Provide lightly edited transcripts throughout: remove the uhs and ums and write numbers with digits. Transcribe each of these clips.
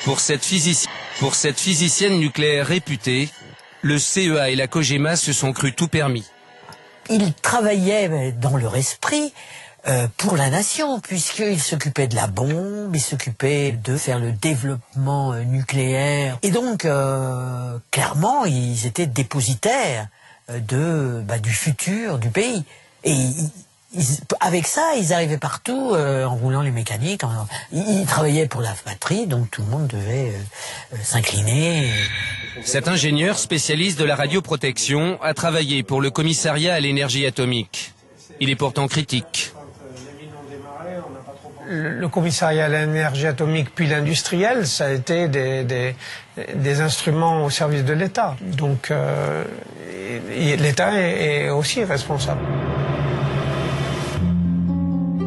Pour cette physicienne nucléaire réputée, le CEA et la COGEMA se sont crus tout permis. Ils travaillaient dans leur esprit pour la nation, puisqu'ils s'occupaient de la bombe, ils s'occupaient de faire le développement nucléaire. Et donc, clairement, ils étaient dépositaires du futur du pays. Et avec ça, ils arrivaient partout en roulant les mécaniques. Ils travaillaient pour la patrie, donc tout le monde devait s'incliner. Cet ingénieur spécialiste de la radioprotection a travaillé pour le commissariat à l'énergie atomique. Il est pourtant critique. Le commissariat à l'énergie atomique puis l'industriel, ça a été des instruments au service de l'État. Donc l'État est aussi responsable.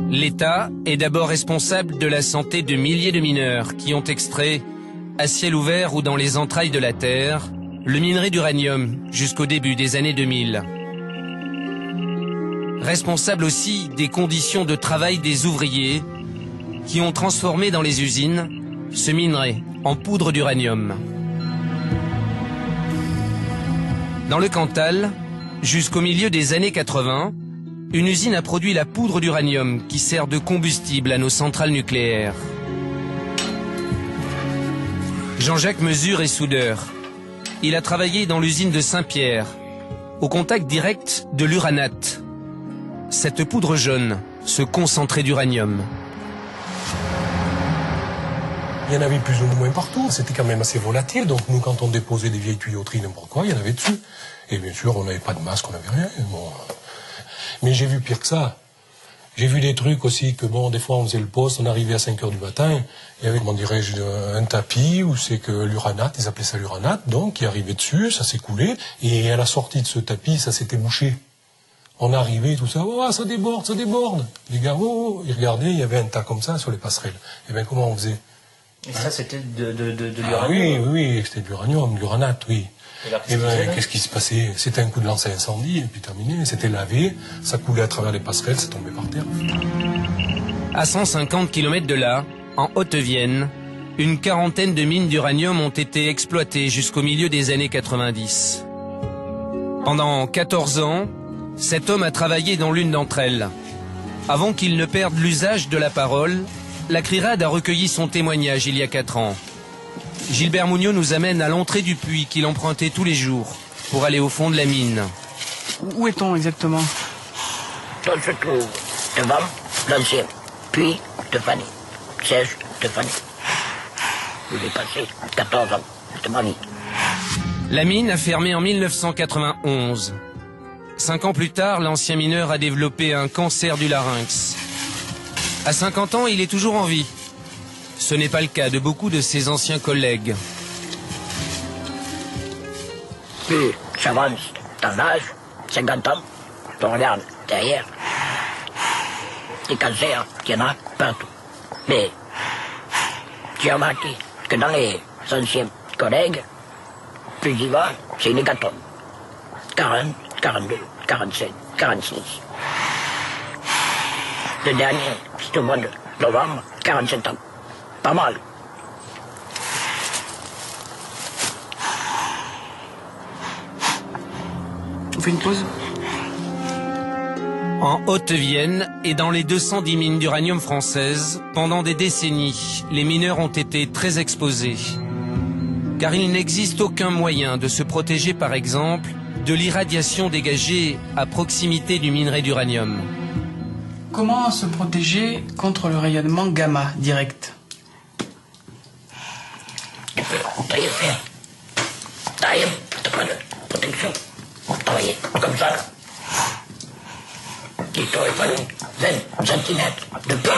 L'État est d'abord responsable de la santé de milliers de mineurs qui ont extrait, à ciel ouvert ou dans les entrailles de la terre, le minerai d'uranium jusqu'au début des années 2000. Responsable aussi des conditions de travail des ouvriers qui ont transformé dans les usines ce minerai en poudre d'uranium. Dans le Cantal, jusqu'au milieu des années 80, une usine a produit la poudre d'uranium qui sert de combustible à nos centrales nucléaires. Jean-Jacques Mesure est soudeur. Il a travaillé dans l'usine de Saint-Pierre, au contact direct de l'uranate. Cette poudre jaune, ce concentré d'uranium. Il y en avait plus ou moins partout, c'était quand même assez volatile, donc nous quand on déposait des vieilles tuyauteries, n'importe quoi, il y en avait dessus. Et bien sûr, on n'avait pas de masque, on n'avait rien. Bon. Mais j'ai vu pire que ça. J'ai vu des trucs aussi que bon, des fois on faisait le poste, on arrivait à 5 heures du matin, il y avait, comment dirais-je, un tapis où c'est que l'uranate, ils appelaient ça l'uranate, donc qui arrivait dessus, ça s'est coulé, et à la sortie de ce tapis, ça s'était bouché. On arrivait, tout ça, oh, ça déborde, ça déborde. Les gars, oh, ils regardaient, il y avait un tas comme ça sur les passerelles. Et bien comment on faisait? Et ça, c'était de Oui, l'uranium? oui, c'était de l'uranium, de l'uranate, oui. Et ben, qu'est-ce qui se passait? C'était un coup de lance à incendie, et puis terminé. C'était lavé, ça coulait à travers les passerelles, ça tombait par terre. À 150 km de là, en Haute-Vienne, une quarantaine de mines d'uranium ont été exploitées jusqu'au milieu des années 90. Pendant 14 ans, cet homme a travaillé dans l'une d'entre elles. Avant qu'il ne perde l'usage de la parole, la CRIRAD a recueilli son témoignage il y a 4 ans. Gilbert Mougnot nous amène à l'entrée du puits qu'il empruntait tous les jours pour aller au fond de la mine. Où est-on exactement? On se trouve devant l'ancien puits de Fanny, siège de Fanny. Où j'ai passé 14 ans de ma vie. La mine a fermé en 1991. 5 ans plus tard, l'ancien mineur a développé un cancer du larynx. À 50 ans, il est toujours en vie. Ce n'est pas le cas de beaucoup de ses anciens collègues. Plus j'avance dans l'âge, 50 ans, on regarde derrière, des cancers, il y en a partout. Mais j'ai remarqué que dans les anciens collègues, plus j'y vais, c'est une hécatombe. 40, 42, 47, 46. Le dernier, c'est au mois de novembre, 47 ans. Pas mal. On fait une pause? En Haute-Vienne et dans les 210 mines d'uranium françaises, pendant des décennies, les mineurs ont été très exposés. Car il n'existe aucun moyen de se protéger, par exemple, de l'irradiation dégagée à proximité du minerai d'uranium. Comment se protéger contre le rayonnement gamma direct? Tu peux tailler faire. Tailler, t'as pas de protection. Travailler comme ça. Il t'aurait fallu 20 cm de peu.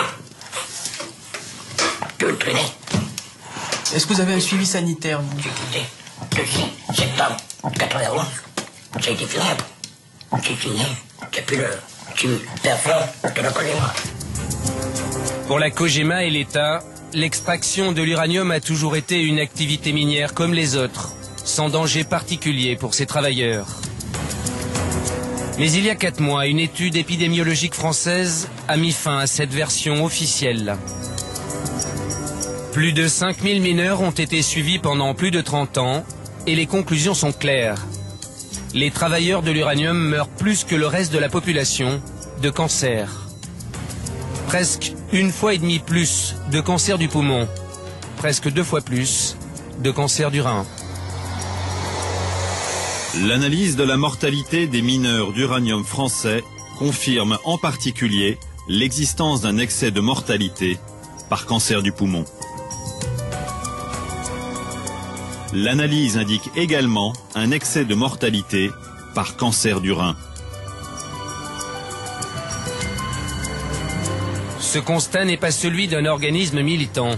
Tu le traîner. Est-ce que vous avez un suivi sanitaire, vous? J'ai quitté le 6 septembre 91. Ça a été fini. C'est fini. C'est plus le perfort de la COGEMA. Pour la COGEMA et l'État, l'extraction de l'uranium a toujours été une activité minière comme les autres, sans danger particulier pour ses travailleurs. Mais il y a 4 mois, une étude épidémiologique française a mis fin à cette version officielle. Plus de 5000 mineurs ont été suivis pendant plus de 30 ans et les conclusions sont claires. Les travailleurs de l'uranium meurent plus que le reste de la population de cancer. Presque 1,5 fois plus de cancer du poumon, presque 2 fois plus de cancer du rein. L'analyse de la mortalité des mineurs d'uranium français confirme en particulier l'existence d'un excès de mortalité par cancer du poumon. L'analyse indique également un excès de mortalité par cancer du rein. Ce constat n'est pas celui d'un organisme militant.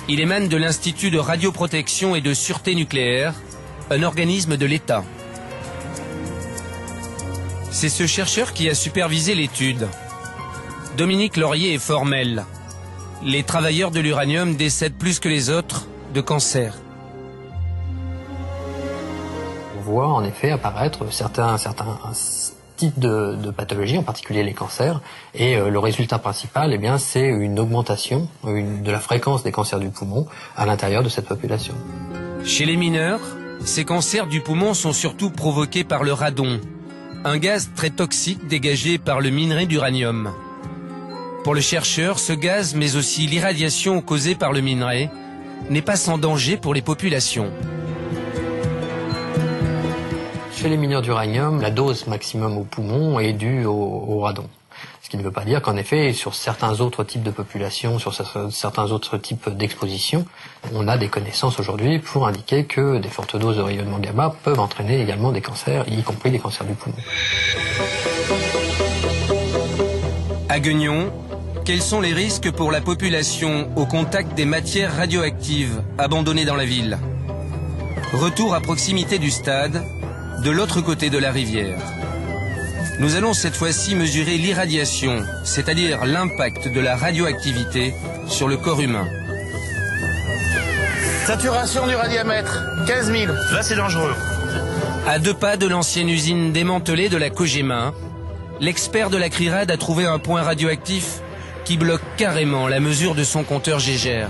Il émane de l'Institut de radioprotection et de sûreté nucléaire, un organisme de l'État. C'est ce chercheur qui a supervisé l'étude. Dominique Laurier est formel. Les travailleurs de l'uranium décèdent plus que les autres de cancer. On voit en effet apparaître certains types de pathologies, en particulier les cancers, et le résultat principal, eh bien, c'est une augmentation de la fréquence des cancers du poumon à l'intérieur de cette population. Chez les mineurs, ces cancers du poumon sont surtout provoqués par le radon, un gaz très toxique dégagé par le minerai d'uranium. Pour le chercheur, ce gaz, mais aussi l'irradiation causée par le minerai, n'est pas sans danger pour les populations. Chez les mineurs d'uranium, la dose maximum au poumon est due au radon. Ce qui ne veut pas dire qu'en effet, sur certains autres types de populations, sur certains autres types d'expositions, on a des connaissances aujourd'hui pour indiquer que des fortes doses de rayonnement gamma peuvent entraîner également des cancers, y compris des cancers du poumon. À Gueugnon, quels sont les risques pour la population au contact des matières radioactives abandonnées dans la ville? Retour à proximité du stade, de l'autre côté de la rivière. Nous allons cette fois-ci mesurer l'irradiation, c'est-à-dire l'impact de la radioactivité sur le corps humain. Saturation du radiamètre, 15 000. Là, c'est dangereux. À 2 pas de l'ancienne usine démantelée de la Cogema, l'expert de la CRIRAD a trouvé un point radioactif qui bloque carrément la mesure de son compteur Geiger.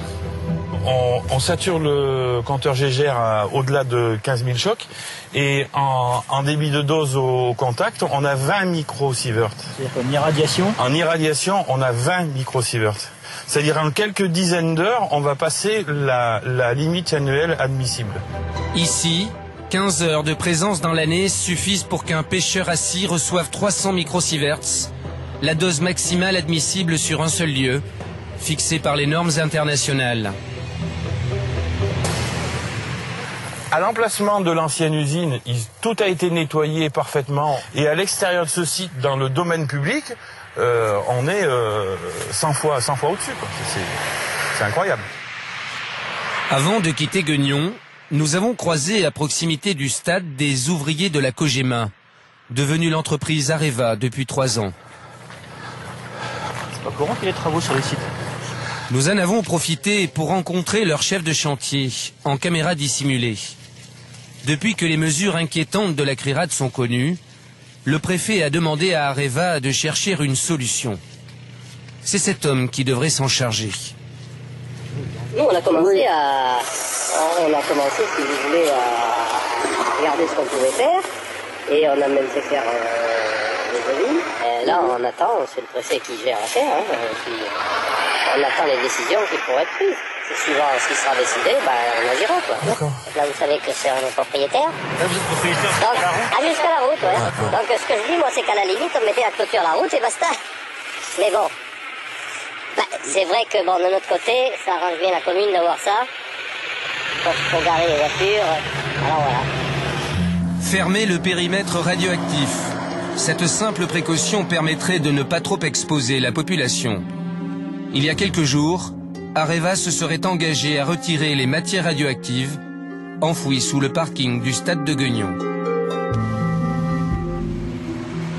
On sature le compteur Geiger au-delà de 15 000 chocs et en débit de dose au contact, on a 20 microsieverts. C'est-à-dire qu'en irradiation? En irradiation, on a 20 microsieverts. C'est-à-dire en quelques dizaines d'heures, on va passer la limite annuelle admissible. Ici, 15 heures de présence dans l'année suffisent pour qu'un pêcheur assis reçoive 300 microsieverts, la dose maximale admissible sur un seul lieu, fixée par les normes internationales. À l'emplacement de l'ancienne usine, tout a été nettoyé parfaitement. Et à l'extérieur de ce site, dans le domaine public, on est 100 fois au-dessus. C'est incroyable. Avant de quitter Gueugnon, nous avons croisé à proximité du stade des ouvriers de la Cogema, devenue l'entreprise Areva depuis 3 ans. C'est pas courant qu'il y ait des travaux sur le site. Nous en avons profité pour rencontrer leur chef de chantier, en caméra dissimulée. Depuis que les mesures inquiétantes de la CRIRAD sont connues, le préfet a demandé à Areva de chercher une solution. C'est cet homme qui devrait s'en charger. Nous, on a commencé, si vous voulez, à regarder ce qu'on pouvait faire. Et on a même fait faire des devis. Là, on attend, c'est le préfet qui gère l'affaire. On attend les décisions qui pourraient être prises. Suivant ce qui sera décidé, on agira, quoi. D'accord. Là, vous savez que c'est un propriétaire. Là, vous êtes propriétaire jusqu'à la route? Jusqu'à la route, ouais. Donc, ce que je dis, moi, c'est qu'à la limite, on mettait la clôture à la route et basta. Mais bon, c'est vrai que, de notre côté, ça arrange bien la commune d'avoir ça. Pour garer les voitures. Alors, voilà. Fermer le périmètre radioactif. Cette simple précaution permettrait de ne pas trop exposer la population. Il y a quelques jours, Areva se serait engagé à retirer les matières radioactives enfouies sous le parking du stade de Gueugnon.